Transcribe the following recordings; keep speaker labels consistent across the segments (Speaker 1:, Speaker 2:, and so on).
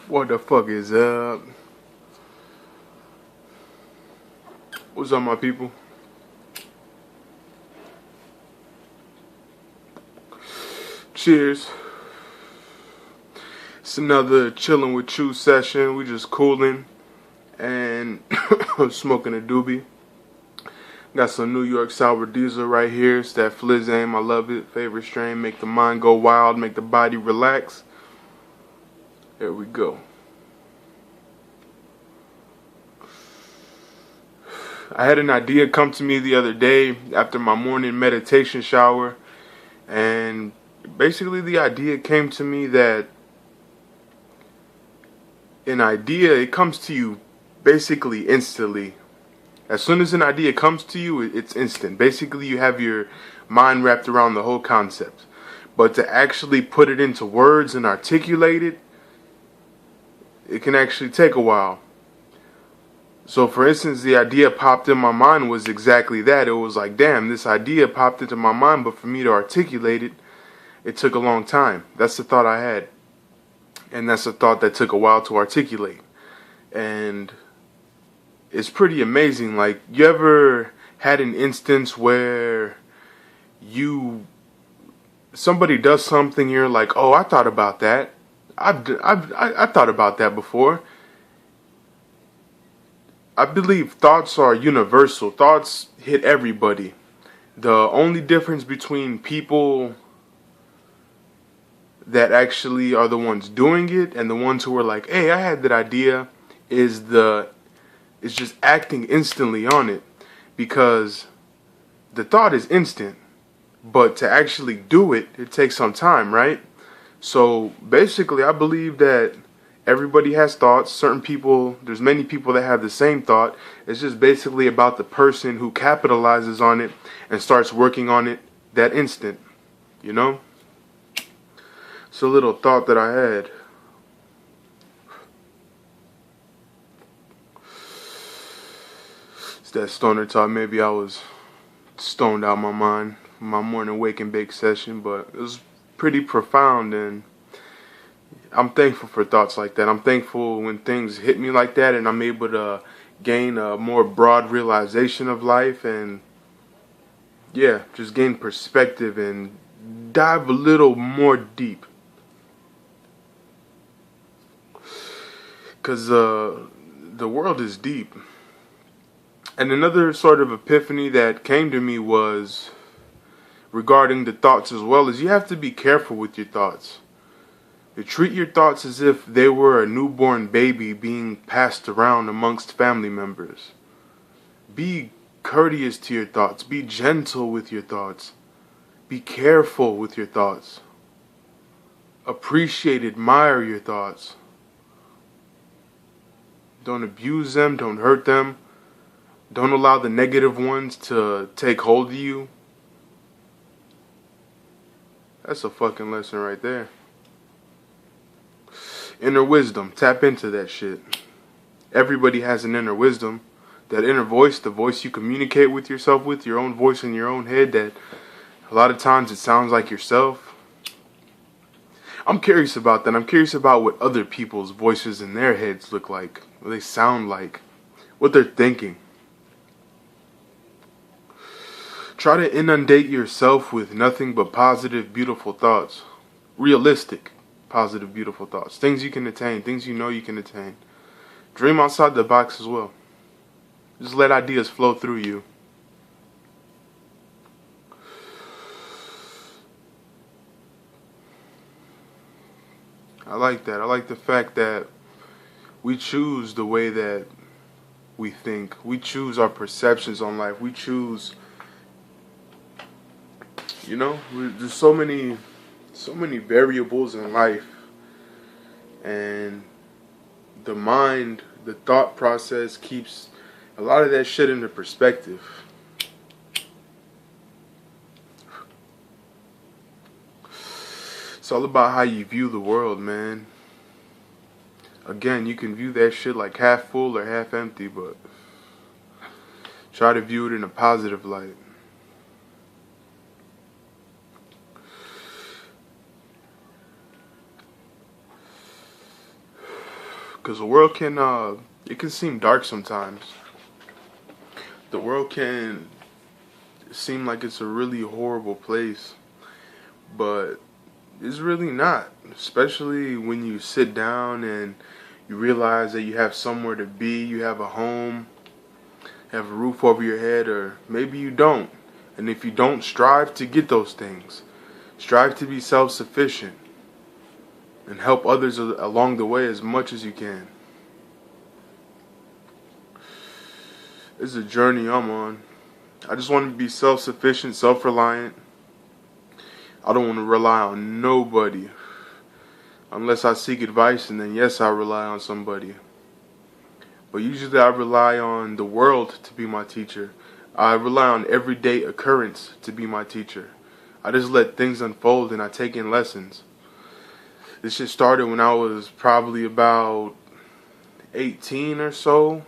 Speaker 1: What the fuck is up? What's up, my people? Cheers. It's another chilling with you session. We just cooling and smoking a doobie. Got some New York sour diesel right here. It's that Flizzame. I love it. Favorite strain. Make the mind go wild. Make the body relax. There we go. I had an idea come to me the other day after my morning meditation shower, and basically the idea came to me that an idea, it comes to you basically instantly. As soon as an idea comes to you, it's instant. Basically, you have your mind wrapped around the whole concept. But to actually put it into words and articulate it, it can actually take a while. So for instance, the idea popped in my mind was exactly that. It was like, damn, this idea popped into my mind, but for me to articulate it, it took a long time. That's the thought I had. And that's a thought that took a while to articulate. And it's pretty amazing. Like, you ever had an instance where somebody does something, you're like, oh, I thought about that. I thought about that before. I believe thoughts are universal. Thoughts hit everybody. The only difference between people that actually are the ones doing it and the ones who are like, hey, I had that idea, is just acting instantly on it. Because the thought is instant, but to actually do it, it takes some time, right? So basically, I believe that everybody has thoughts. Certain people, there's many people that have the same thought. It's just basically about the person who capitalizes on it and starts working on it that instant, you know? It's a little thought that I had. It's that stoner thought. Maybe I was stoned out my mind from my morning wake and bake session, but it was pretty profound, and I'm thankful for thoughts like that. I'm thankful when things hit me like that and I'm able to gain a more broad realization of life and, yeah, just gain perspective and dive a little more deep. Because the world is deep. And another sort of epiphany that came to me was regarding the thoughts as well, is you have to be careful with your thoughts. You treat your thoughts as if they were a newborn baby being passed around amongst family members. Be courteous to your thoughts. Be gentle with your thoughts. Be careful with your thoughts. Appreciate, admire your thoughts. Don't abuse them. Don't hurt them. Don't allow the negative ones to take hold of you. That's a fucking lesson right there. Inner wisdom. Tap into that shit. Everybody has an inner wisdom. That inner voice, the voice you communicate with yourself with, your own voice in your own head, that a lot of times it sounds like yourself. I'm curious about that. I'm curious about what other people's voices in their heads look like, what they sound like, what they're thinking. Try to inundate yourself with nothing but positive, beautiful thoughts. Realistic, positive, beautiful thoughts. Things you can attain, things you know you can attain. Dream outside the box as well. Just let ideas flow through you. I like that. I like the fact that we choose the way that we think. We choose our perceptions on life. We choose, you know, there's so many variables in life. And the mind, the thought process keeps a lot of that shit into perspective. It's all about how you view the world, man. Again, you can view that shit like half full or half empty, but try to view it in a positive light. Because the world can, it can seem dark sometimes. The world can seem like it's a really horrible place, but it's really not. Especially when you sit down and you realize that you have somewhere to be, you have a home, you have a roof over your head, or maybe you don't. And if you don't, strive to get those things. Strive to be self-sufficient and help others along the way as much as you can. This is a journey I'm on. I just want to be self-sufficient, self-reliant. I don't want to rely on nobody unless I seek advice, and then yes, I rely on somebody. But usually I rely on the world to be my teacher. I rely on everyday occurrence to be my teacher. I just let things unfold and I take in lessons. This shit started when I was probably about 18 or so.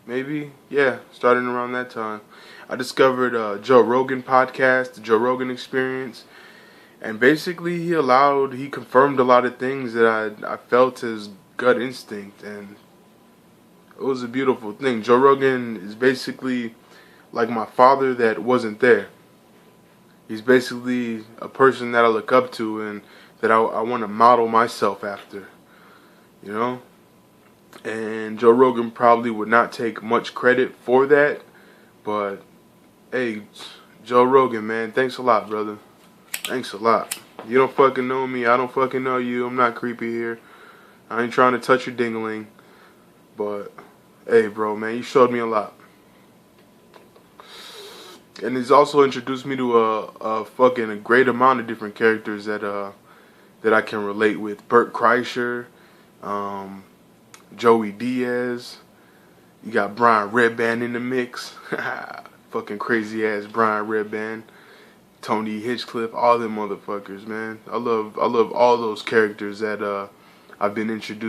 Speaker 1: Maybe. Yeah, starting around that time. I discovered Joe Rogan podcast, the Joe Rogan Experience. And basically he confirmed a lot of things that I felt as gut instinct. And it was a beautiful thing. Joe Rogan is basically like my father that wasn't there. He's basically a person that I look up to and that I want to model myself after. You know? And Joe Rogan probably would not take much credit for that. But, hey, Joe Rogan, man, thanks a lot, brother. Thanks a lot. You don't fucking know me. I don't fucking know you. I'm not creepy here. I ain't trying to touch your dingling. But, hey, bro, man, you showed me a lot. And he's also introduced me to a great amount of different characters that I can relate with. Bert Kreischer, Joey Diaz. You got Brian Redband in the mix. Fucking crazy ass Brian Redband. Tony Hitchcliffe, all them motherfuckers, man. I love all those characters that I've been introduced